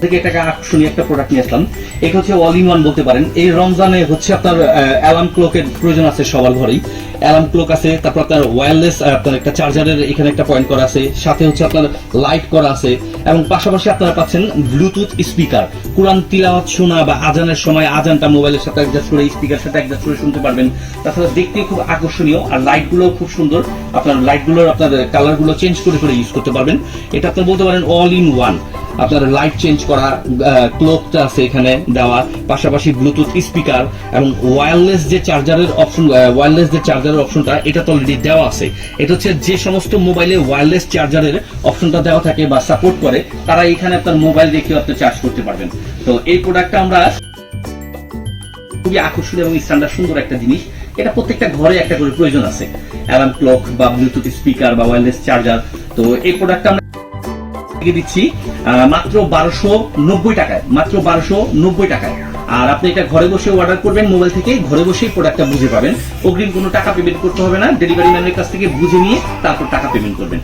থেকে একটা আকর্ষণীয় একটা প্রোডাক্ট নিয়ে আসলাম। এটা হচ্ছে অল ইন ওয়ান বলতে পারেন। এই রমজানে হচ্ছে আপনার অ্যালার্ম ক্লকের প্রয়োজন আছে সবার ঘরেই। অ্যালার্ম ক্লক আছে, তারপর আপনার ওয়্যারলেস আপনার একটা চার্জারের এখানে একটা পয়েন্ট করা আছে, সাথে হচ্ছে আপনার লাইট করা আছে, এবং পাশাপাশি আপনারা পাচ্ছেন ব্লুটুথ স্পিকার। কোরআন তিলাওয়াত শোনা বা আজানের সময় আজানটা মোবাইলের সাথে অ্যাডজাস্ট করে, স্পিকার সাথে অ্যাডজাস্ট করে শুনতে পারবেন। তাছাড়া দেখতে খুব আকর্ষণীয়, আর লাইটগুলো খুব সুন্দর। আপনার লাইটগুলোর আপনার কালারগুলো চেঞ্জ করে করে ইউজ করতে পারবেন। এটা আপনি বলতে পারেন অল ইন ওয়ান। আপনার লাইট চেঞ্জ করা, ক্লকটা আছে এখানে দেওয়া, পাশাপাশি ব্লুটুথ স্পিকার এবং ওয়্যারলেস যে চার্জারের অপশনটা এটা তো অলরেডি দেওয়া আছে। এটা হচ্ছে যে সমস্ত মোবাইলে ওয়্যারলেস চার্জারের অপশনটা দেওয়া থাকে বা সাপোর্ট করে, তারা এখানে আপনার মোবাইল রেখেও আপনি চার্জ করতে পারবেন। তো এই প্রোডাক্টটা আমরা খুবই আকর্ষণীয় এবং স্ট্যান্ডার্ড সুন্দর একটা জিনিস। এটা প্রত্যেকটা ঘরে একটা করে প্রয়োজন আছে, অ্যালার্ম ক্লক বা ব্লুটুথ স্পিকার বা ওয়্যারলেস চার্জার। তো এই প্রোডাক্টটা আমরা দিচ্ছি মাত্র 1290 টাকায়, মাত্র 1290 টাকায়। আর আপনি এটা ঘরে বসে অর্ডার করবেন, মোবাইল থেকে ঘরে বসেই প্রোডাক্টটা বুঝে পাবেন। অগ্রিম কোনো টাকা পেমেন্ট করতে হবে না, ডেলিভারি ম্যানের কাছ থেকে বুঝে নিয়ে তারপর টাকা পেমেন্ট করবেন।